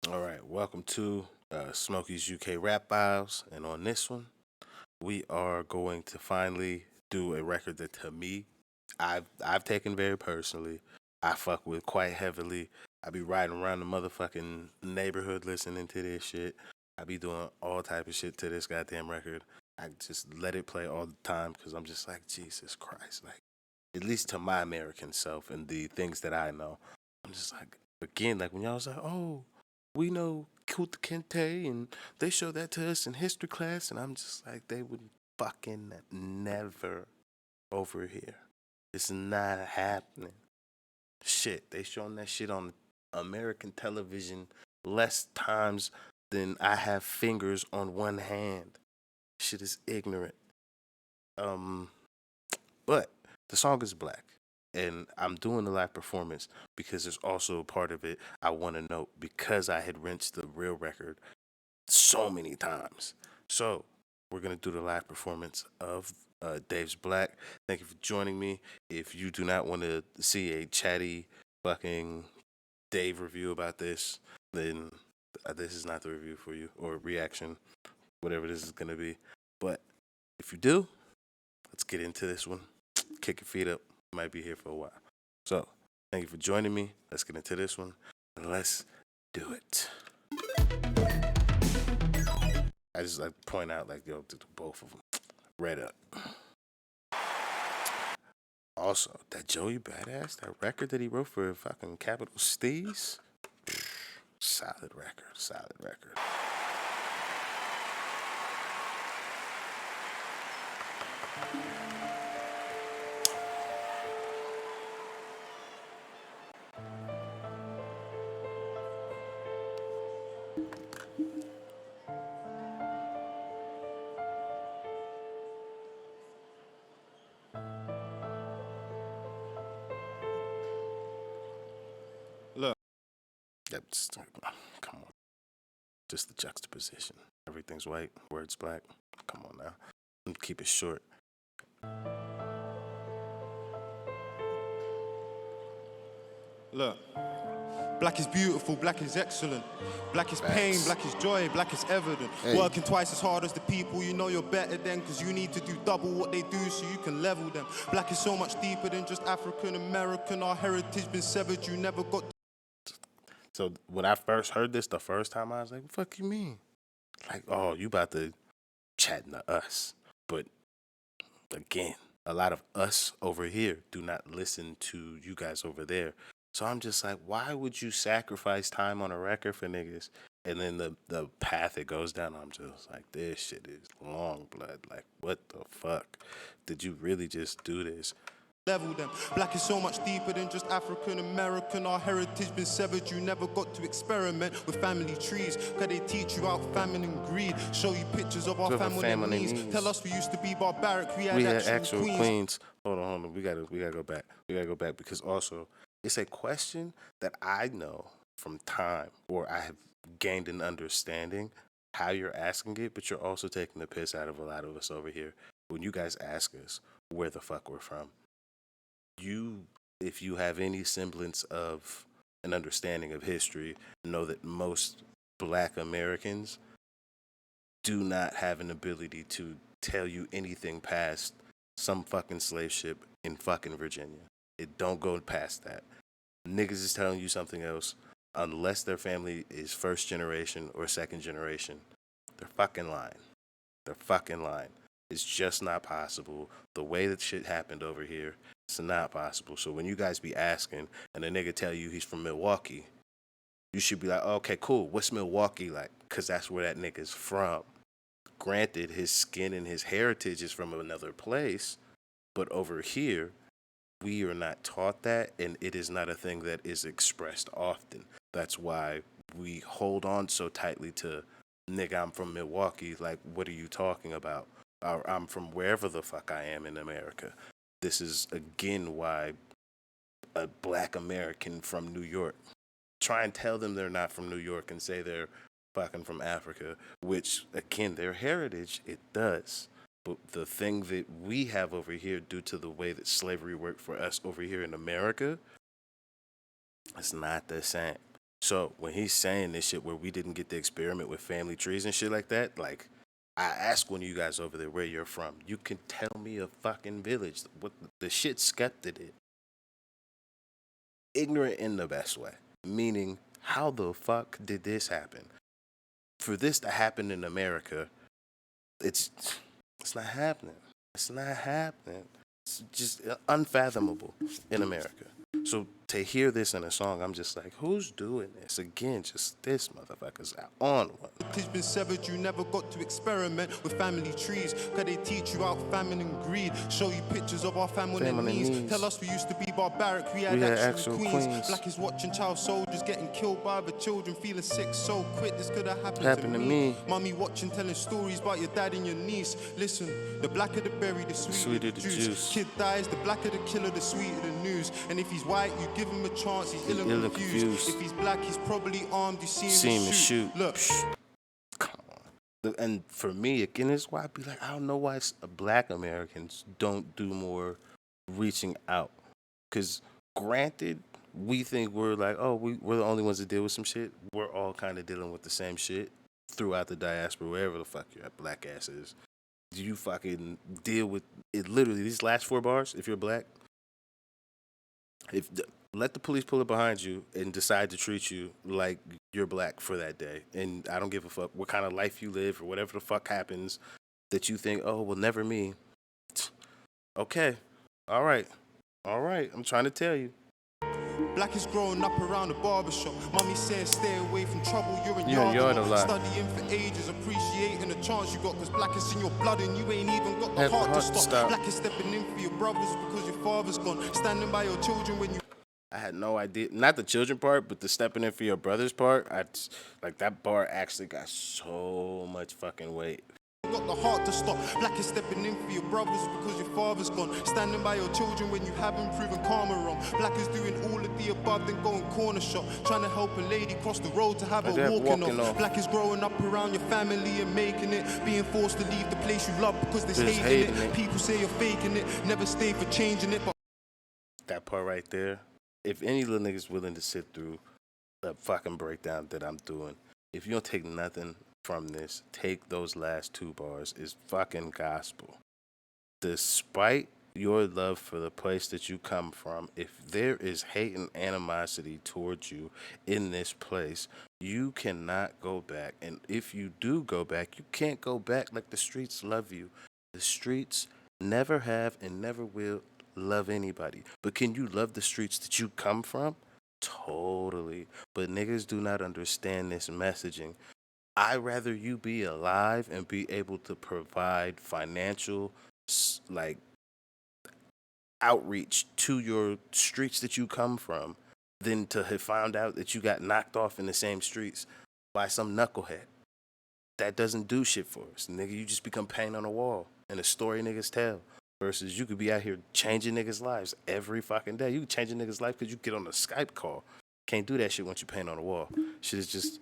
All right, welcome to Smokey's UK Rap Files, and on this one, we are going to finally do a record that, to me, I've taken very personally. I fuck with quite heavily. I be riding around the motherfucking neighborhood listening to this shit. I be doing all type of shit to this goddamn record. I just let it play all the time because I'm just like, Jesus Christ, like at least to my American self and the things that I know. I'm just like, again, like when y'all was like, oh, we know Kuta Kente and they showed that to us in history class, and I'm just like, they would fucking never over here. It's not happening. Shit, they showing that shit on American television less times than I have fingers on one hand. Shit is ignorant. Um, But the song is black. And I'm doing the live performance because there's also a part of it I want to note because I had rinsed the real record so many times. So we're going to do the live performance of Dave's Black. Thank you for joining me. If you do not want to see a chatty fucking Dave review about this, then this is not the review for you or reaction, whatever this is going to be. But if you do, let's get into this one. Kick your feet up. Might be here for a while. So, thank you for joining me. Let's get into this one. Let's do it. I just like point out like yo, both of them. Red up. Also, that Joey Badass, that record that he wrote for fucking Capital Steez, solid record, solid record. Look, Yep, come on. Just the juxtaposition. Everything's white, words black. Come on now. Keep it short. look. Black is beautiful, black is excellent. Black is pain, Facts. black is joy, black is evident. Hey. Working twice as hard as the people you know you're better than, cause you need to do double what they do so you can level them. Black is so much deeper than just African American. Our heritage been severed, you never got. So when I first heard this the first time, I was like, "What the fuck you mean?" Like, oh, you about to chatting to us. But again, a lot of us over here do not listen to you guys over there. So I'm just like, why would you sacrifice time on a record for niggas? And then the path it goes down, I'm just like, this shit is long blood. Like, what the fuck? Did you really just do this? Level them. Black is so much deeper than just African American. Our heritage been severed, you never got to experiment with family trees. Cause they teach you about famine and greed. Show you pictures of our family needs. Tell us we used to be barbaric, we had actual queens. Hold on. We gotta go back. We gotta go back because also it's a question that I know from time or I have gained an understanding how you're asking it, but you're also taking the piss out of a lot of us over here. When you guys ask us where the fuck we're from, you, if you have any semblance of an understanding of history, know that most black Americans do not have an ability to tell you anything past some fucking slave ship in fucking Virginia. It don't go past that. Niggas is telling you something else unless their family is first generation or second generation. They're fucking lying. They're fucking lying. It's just not possible. The way that shit happened over here, it's not possible. So when you guys be asking and a nigga tell you he's from Milwaukee, you should be like, oh, okay, cool. What's Milwaukee like? Because that's where that nigga's from. Granted, his skin and his heritage is from another place, but over here, we are not taught that, and it is not a thing that is expressed often. That's why we hold on so tightly to, nigga, I'm from Milwaukee. Like, what are you talking about? Or I'm from wherever the fuck I am in America. This is, again, why a black American from New York, try and tell them they're not from New York and say they're fucking from Africa, which, again, their heritage, it does. But the thing that we have over here, due to the way that slavery worked for us over here in America, it's not the same. So when he's saying this shit where we didn't get to experiment with family trees and shit like that, like I ask one of you guys over there where you're from. You can tell me a fucking village. What the shit skepted it. Ignorant in the best way. Meaning, how the fuck did this happen? For this to happen in America, it's not happening. It's not happening. It's just unfathomable in America. So to hear this in a song, I'm just like, who's doing this? Again, just this motherfucker's on one. It's been severed, you never got to experiment with family trees. Cause they teach you out famine and greed. Show you pictures of our family knees. Tell us we used to be barbaric, we had actual queens. Black is watching child soldiers getting killed by the children, feeling sick, so quit, this could have happened to me. Mommy watching, telling stories about your dad and your niece. Listen, the blacker the berry, the sweeter the juice. Kid dies, the blacker the killer, the sweeter the news. And if he's white, you give him a chance, he's ill and confused. If he's black, he's probably armed, you see him shoot. Look. Come on. And for me, again, it's why I be like, I don't know why black Americans don't do more reaching out. Because granted, we think we're like, oh, we're the only ones that deal with some shit. We're all kind of dealing with the same shit throughout the diaspora, wherever the fuck your black ass is. Do you fucking deal with it? Literally, these last 4 bars, if you're black, let the police pull up behind you and decide to treat you like you're black for that day. And I don't give a fuck what kind of life you live or whatever the fuck happens that you think, oh, well, never me. Okay. All right. I'm trying to tell you. Black is growing up around the barbershop. Mommy saying stay away from trouble, you're in yard a lot. Studying for ages, appreciating the chance you got. Cause black is in your blood and you ain't even got the heart to stop. Black is stepping in for your brothers because your father's gone. Standing by your children when you... I had no idea. Not the children part, but the stepping in for your brother's part. Like that bar actually got so much fucking weight. Got the heart to stop. Black is stepping in for your brothers because your father's gone. Standing by your children when you haven't proven karma wrong. Black is doing all of the above, then going corner shop. Trying to help a lady cross the road to have her walking off. Black is growing up around your family and making it. Being forced to leave the place you love because there's hating it. People say you're faking it. Never stay for changing it. But that part right there. If any little nigga's willing to sit through the fucking breakdown that I'm doing, if you don't take nothing from this, take those last 2 bars is fucking gospel. Despite your love for the place that you come from, if there is hate and animosity towards you in this place, you cannot go back. And if you do go back, you can't go back like the streets love you. The streets never have and never will love anybody. But can you love the streets that you come from? Totally. But niggas do not understand this messaging. I'd rather you be alive and be able to provide financial, like, outreach to your streets that you come from than to have found out that you got knocked off in the same streets by some knucklehead. That doesn't do shit for us. Nigga, you just become paint on a wall and a story niggas tell. Versus you could be out here changing niggas' lives every fucking day. You can change a nigga's life because you get on a Skype call. Can't do that shit once you paint on a wall. Shit is just,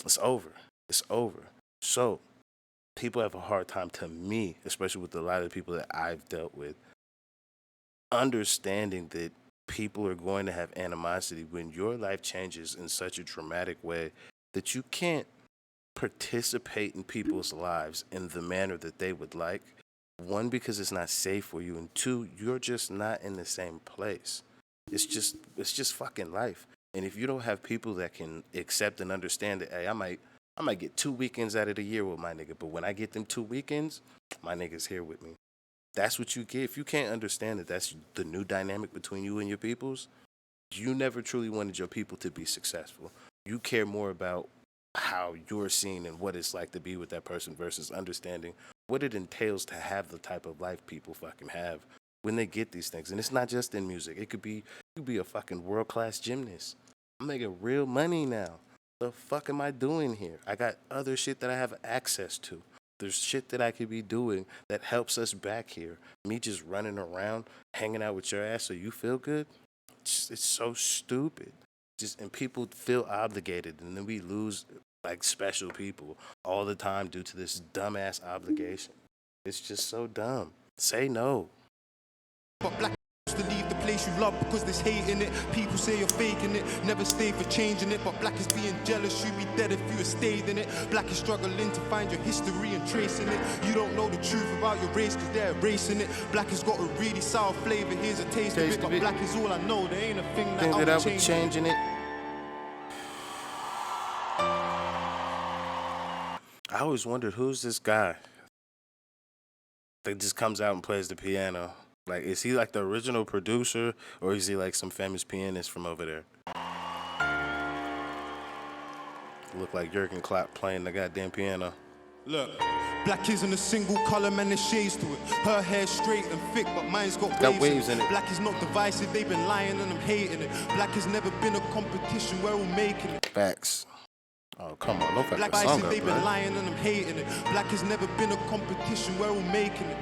it's over. It's over. So, people have a hard time, to me, especially with a lot of the people that I've dealt with, understanding that people are going to have animosity when your life changes in such a dramatic way that you can't participate in people's lives in the manner that they would like. 1, because it's not safe for you, and 2, you're just not in the same place. It's just fucking life. And if you don't have people that can accept and understand that, hey, I might get 2 weekends out of the year with my nigga, but when I get them 2 weekends, my nigga's here with me. That's what you get. If you can't understand that that's the new dynamic between you and your peoples, you never truly wanted your people to be successful. You care more about how you're seen and what it's like to be with that person versus understanding what it entails to have the type of life people fucking have when they get these things. And it's not just in music. It could be a fucking world-class gymnast. I'm making real money now. The fuck am I doing here? I got other shit that I have access to. There's shit that I could be doing that helps us back here. Me just running around, hanging out with your ass so you feel good? It's so stupid. And people feel obligated, and then we lose like special people all the time due to this dumbass obligation. It's just so dumb. Say no. But black used to leave the place you love because there's hate in it. People say you're faking it, never stay for changing it. But black is being jealous, you'd be dead if you had stayed in it. Black is struggling to find your history and tracing it. You don't know the truth about your race because they're erasing it. Black has got a really sour flavor, here's a taste of it. But black is all I know, there ain't a thing that I would change changing it. I always wondered, who's this guy that just comes out and plays the piano? Like, is he like the original producer, or is he like some famous pianist from over there? Look like Jurgen Klopp playing the goddamn piano. Look, black isn't a single color, man, there's shades to it. Her hair's straight and thick, but mine's got waves in it. Black is not divisive, they've been lying and I'm hating it. Black has never been a competition, we're all making it. Facts. Oh, come on, don't fuck Black the song up, they've been lying and I'm hating it. Black has never been a competition, we're all making it.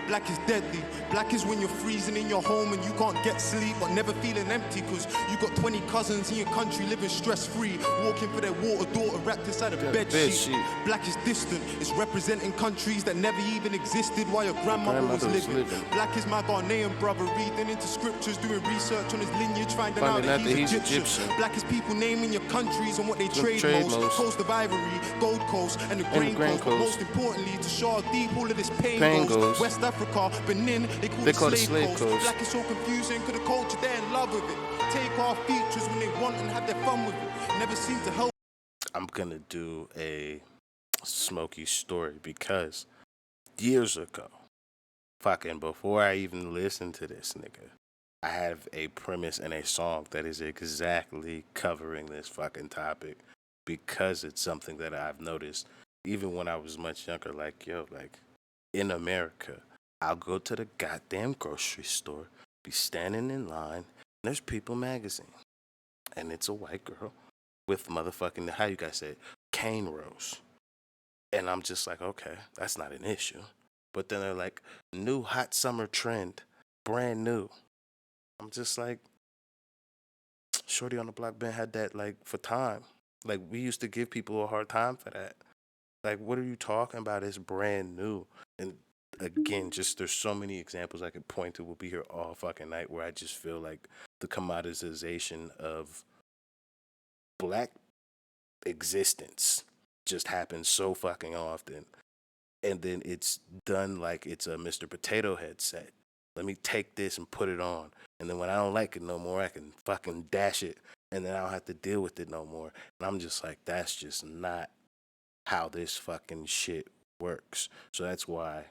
Black is deadly. Black is when you're freezing in your home and you can't get sleep, but never feeling empty because you got 20 cousins in your country living stress-free, walking for their water daughter wrapped inside a bed sheet. Black is distant. It's representing countries that never even existed while your grandmother was living. Black is my Ghanaian brother reading into scriptures, doing research on his lineage, finding out that he's Egyptian. Black is people naming your countries and what they trade most. Coast of Ivory, Gold Coast, and the Grain Coast. But most importantly, to show how deep all of this pain goes. West Africa, Benin, they call it slave coast. Black is so confusing, cause the culture they're in love with it. Take our features when they want and have their fun with it. Never seem to help. I'm gonna do a Smokey story because years ago, fucking before I even listened to this nigga, I have a premise and a song that is exactly covering this fucking topic because it's something that I've noticed even when I was much younger. Like, yo, like in America, I'll go to the goddamn grocery store, be standing in line, and there's People magazine. And it's a white girl with motherfucking, how you guys say it, cane rows. And I'm just like, okay, that's not an issue. But then they're like, new hot summer trend, brand new. I'm just like, Shorty on the Block band had that like for time. Like, we used to give people a hard time for that. Like, what are you talking about? It's brand new. And again, just there's so many examples I could point to. We'll be here all fucking night where I just feel like the commoditization of black existence just happens so fucking often. And then it's done like it's a Mr. Potato Head set. Let me take this and put it on. And then when I don't like it no more, I can fucking dash it. And then I don't have to deal with it no more. And I'm just like, that's just not how this fucking shit works. So that's why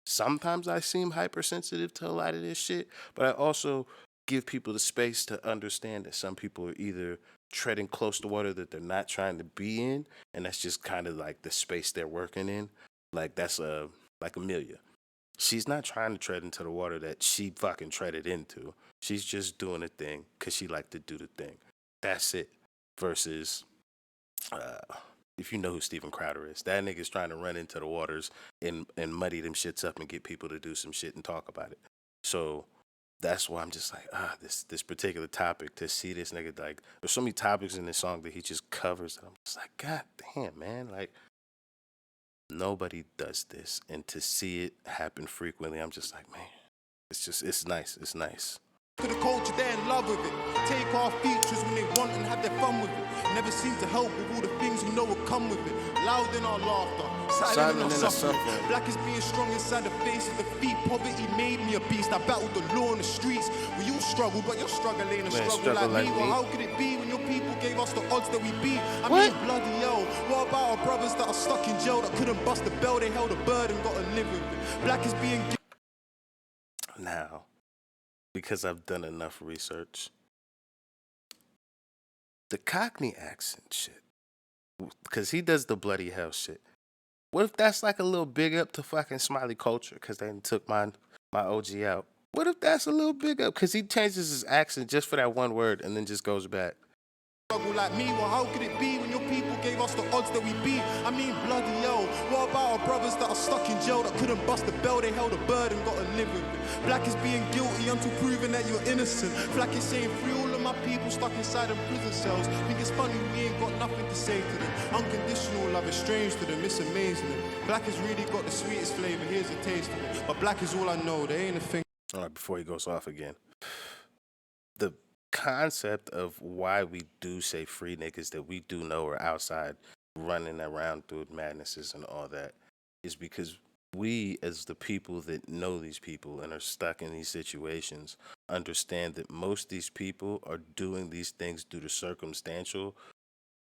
sometimes I seem hypersensitive to a lot of this shit, but I also give people the space to understand that some people are either treading close to water that they're not trying to be in, and that's just kind of like the space they're working in. Like, that's like Amelia. She's not trying to tread into the water that she fucking treaded into. She's just doing a thing because she liked to do the thing. That's it. Versus, if you know who Steven Crowder is, that nigga's trying to run into the waters and muddy them shits up and get people to do some shit and talk about it. So that's why I'm just like, this particular topic, to see this nigga, like, there's so many topics in this song that he just covers, and I'm just like, God damn, man, like, nobody does this. And to see it happen frequently, I'm just like, man, it's nice. It's nice. To the culture, they're in love with it. Take our features when they want and have their fun with it. Never seem to help with all the things we know will come with it. Loud in our laughter, silent in our suffering. Black is being strong inside the face of defeat. Poverty made me a beast. I battled the law in the streets. We all struggle, but your struggle ain't a struggle like me. Well, how could it be when your people gave us the odds that we beat? I mean, bloody hell. What about our brothers that are stuck in jail that couldn't bust the bell? They held a burden, gotta live with it. Black is being... Now, because I've done enough research, the Cockney accent shit, because he does the bloody hell shit. What if that's like a little big up to fucking Smiley Culture because they took my OG out? What if that's a little big up because he changes his accent just for that one word and then just goes back? Struggle like me, well, how could it be when your people gave us the odds that we beat? I mean, bloody hell. What about our brothers that are stuck in jail that couldn't bust the bell? They held a burden, gotta live with it. Black is being guilty until proven that you're innocent. Black is saying free all of my people stuck inside them prison cells. Think it's funny we ain't got nothing to say to them. Unconditional love is strange to them, it's amazing. Black has really got the sweetest flavor, here's a taste of it. But black is all I know, there ain't a thing. All right, before he goes off again. the concept of why we do say free niggas that we do know are outside running around through madnesses and all that is because we, as the people that know these people and are stuck in these situations, understand that most of these people are doing these things due to circumstantial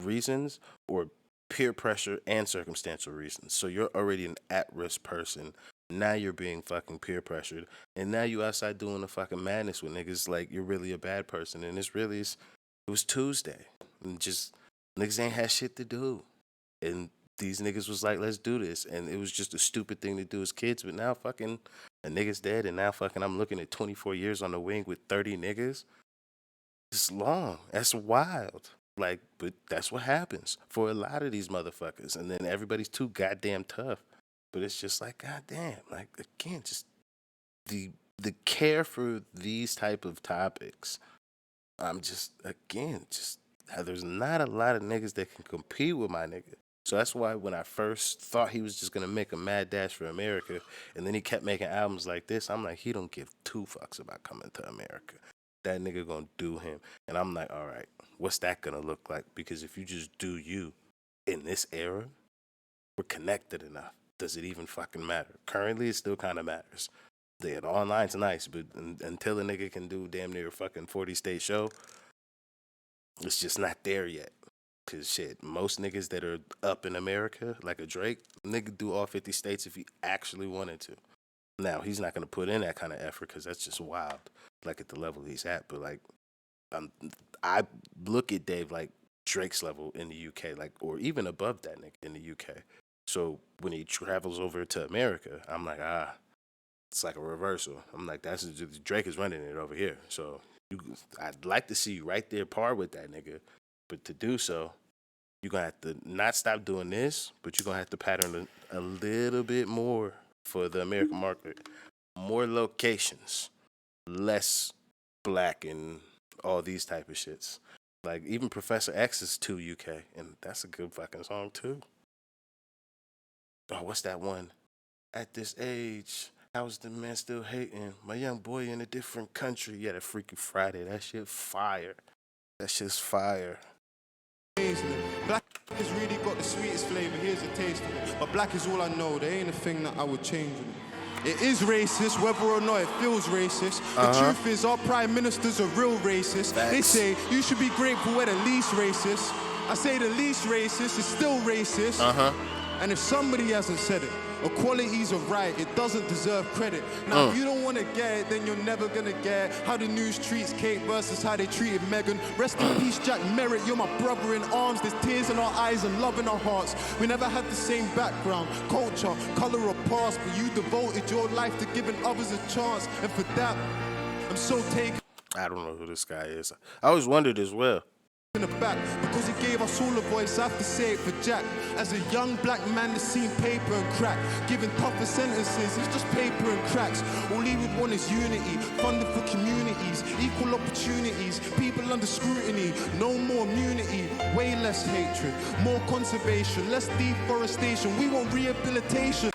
reasons or peer pressure and circumstantial reasons. So you're already an at-risk person. Now you're being fucking peer pressured, and now you outside doing the fucking madness with niggas like you're really a bad person. And it was Tuesday, and just niggas ain't had shit to do, and these niggas was like, let's do this, and it was just a stupid thing to do as kids. But now fucking a nigga's dead, and now fucking I'm looking at 24 years on the wing with 30 niggas. It's long. That's wild. Like, but that's what happens for a lot of these motherfuckers. And then everybody's too goddamn tough. But it's just like, goddamn. Like, again, just the care for these type of topics. I'm just, again, just there's not a lot of niggas that can compete with my nigga. So that's why when I first thought he was just gonna make a mad dash for America, and then he kept making albums like this, I'm like, he don't give two fucks about coming to America. That nigga gonna do him. And I'm like, all right, what's that gonna look like? Because if you just do you in this era, we're connected enough. Does it even fucking matter? Currently, it still kind of matters. The online's nice, but until a nigga can do damn near a fucking 40-state show, it's just not there yet. Cause shit, most niggas that are up in America, like a Drake, nigga do all 50 states if he actually wanted to. Now, he's not gonna put in that kind of effort because that's just wild, like at the level he's at. But like, I look at Dave like Drake's level in the UK, like, or even above that nigga in the UK. So when he travels over to America, I'm like, it's like a reversal. I'm like, Drake is running it over here. So I'd like to see you right there, par with that nigga. But to do so, you're gonna have to not stop doing this, but you're gonna have to pattern a little bit more for the American market. More locations, less black and all these type of shits. Like even Professor X is too UK, and that's a good fucking song too. Oh, what's that one? At this age, how's the man still hating? My young boy in a different country. Yeah, that Freaky Friday. That shit fire. That shit's fire. Black has really got the sweetest flavor. Here's a taste of it. But black is all I know. There ain't a thing that I would change in it. It is racist, whether or not it feels racist. The truth is, our prime ministers are real racist. Facts. They say you should be grateful we're the least racist. I say the least racist is still racist. And if somebody hasn't said it, equality's a right, it doesn't deserve credit. Now, if you don't want to get it, then you're never going to get how the news treats Kate versus how they treated Meghan. Rest in peace, Jack Merritt, you're my brother in arms. There's tears in our eyes and love in our hearts. We never had the same background, culture, color or past, but you devoted your life to giving others a chance. And for that, I'm so taken. I don't know who this guy is. I always wondered as well. In the back, because he gave us all a voice. I have to say it for Jack. As a young black man that's seen paper and crack, giving tougher sentences, it's just paper and cracks. All he would want is unity, funding for communities, equal opportunities, people under scrutiny, no more immunity, way less hatred, more conservation, less deforestation. We want rehabilitation.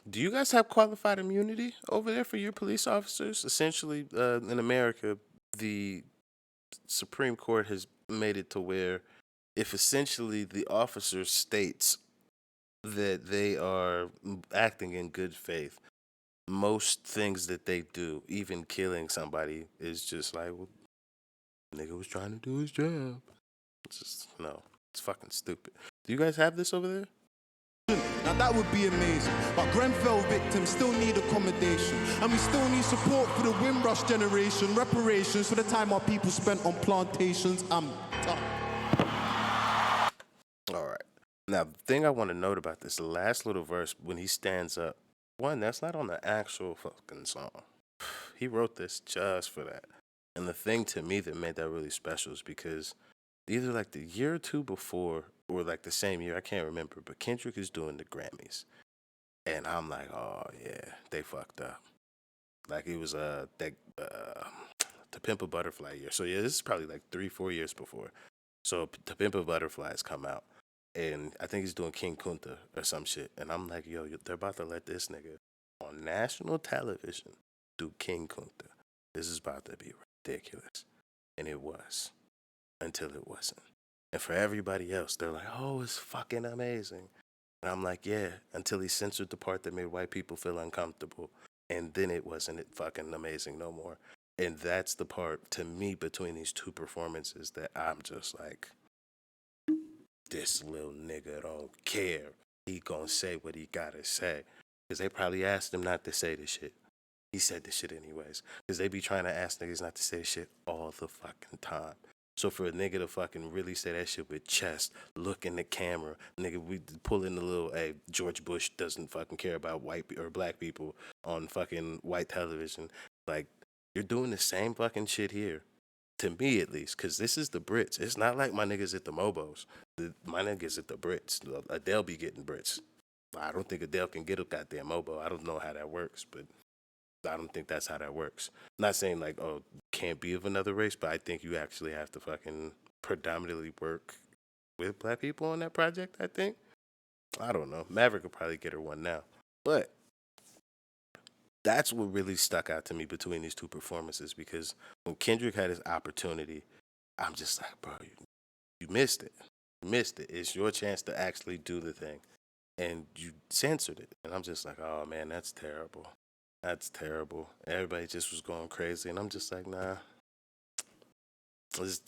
Do you guys have qualified immunity over there for your police officers? Essentially, in America, the Supreme Court has made it to where if essentially the officer states that they are acting in good faith, most things that they do, even killing somebody, is just like, well, nigga was trying to do his job. It's just, no, it's fucking stupid. Do you guys have this over there? Now that would be amazing, but Grenfell victims still need accommodation, and we still need support for the Windrush generation, reparations for the time our people spent on plantations. I'm done. All right. Now, the thing I want to note about this last little verse, when he stands up, one, that's not on the actual fucking song. He wrote this just for that. And the thing to me that made that really special is because either like the year or two before, or like the same year, I can't remember, but Kendrick is doing the Grammys. And I'm like, oh yeah, they fucked up. Like it was To Pimp a Butterfly year. So yeah, this is probably like 3-4 years before. So To Pimp a Butterfly has come out. And I think he's doing King Kunta or some shit. And I'm like, yo, they're about to let this nigga on national television do King Kunta. This is about to be ridiculous. And it was, until it wasn't. And for everybody else, they're like, oh, it's fucking amazing. And I'm like, yeah, until he censored the part that made white people feel uncomfortable. And then it wasn't fucking amazing no more. And that's the part, to me, between these two performances that I'm just like, this little nigga don't care. He gonna say what he gotta say. Because they probably asked him not to say this shit. He said this shit anyways. Because they be trying to ask niggas not to say this shit all the fucking time. So for a nigga to fucking really say that shit with chest, look in the camera, nigga, we pull in the little, hey, George Bush doesn't fucking care about white or black people on fucking white television. Like, you're doing the same fucking shit here. To me, at least, because this is the Brits. It's not like my niggas at the Mobos. My niggas at the Brits. Adele be getting Brits. I don't think Adele can get a goddamn Mobo. I don't know how that works, but I don't think that's how that works. Not saying like, oh, can't be of another race, but I think you actually have to fucking predominantly work with black people on that project, I think. I don't know. Maverick could probably get her one now. But that's what really stuck out to me between these two performances, because when Kendrick had his opportunity, I'm just like, bro, you missed it. You missed it. It's your chance to actually do the thing. And you censored it. And I'm just like, oh man, that's terrible. That's terrible. Everybody just was going crazy. And I'm just like, nah. This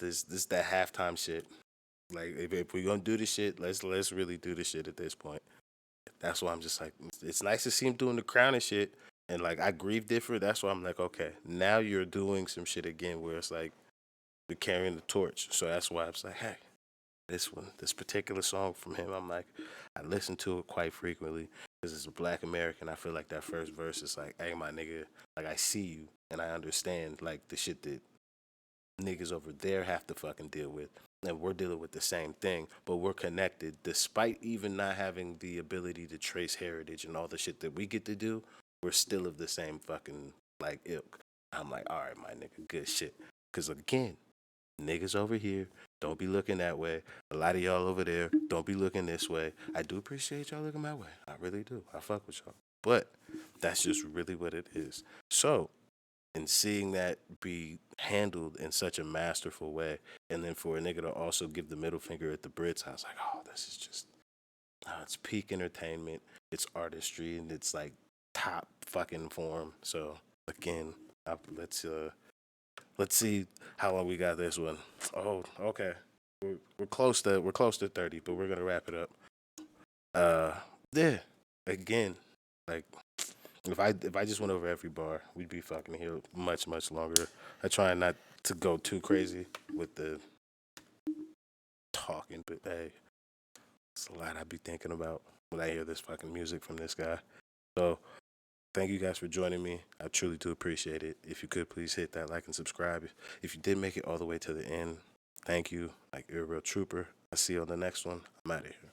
that halftime shit. Like if we're gonna do this shit, let's really do this shit at this point. That's why I'm just like, it's nice to see him doing the crown and shit. And like I grieve different. That's why I'm like, okay, now you're doing some shit again where it's like you're carrying the torch. So that's why I was like, hey, this particular song from him, I'm like, I listen to it quite frequently because it's a Black American. I feel like that first verse is like, hey, my nigga, like I see you and I understand like the shit that niggas over there have to fucking deal with. And we're dealing with the same thing, but we're connected despite even not having the ability to trace heritage and all the shit that we get to do. We're still of the same fucking like ilk. I'm like, all right, my nigga, good shit. Because again, niggas over here, don't be looking that way. A lot of y'all over there, don't be looking this way. I do appreciate y'all looking my way. I really do. I fuck with y'all. But that's just really what it is. So, and seeing that be handled in such a masterful way, and then for a nigga to also give the middle finger at the Brits, I was like, oh, this is just, it's peak entertainment, it's artistry, and it's like top fucking form. So again, let's see how long we got this one. Oh, okay, we're close to 30, but we're gonna wrap it up. Yeah, again, like if I just went over every bar, we'd be fucking here much longer. I try not to go too crazy with the talking, but hey, it's a lot I be thinking about when I hear this fucking music from this guy. So thank you guys for joining me. I truly do appreciate it. If you could please hit that like and subscribe. If you did make it all the way to the end, thank you. Like you're a real trooper. I'll see you on the next one. I'm out of here.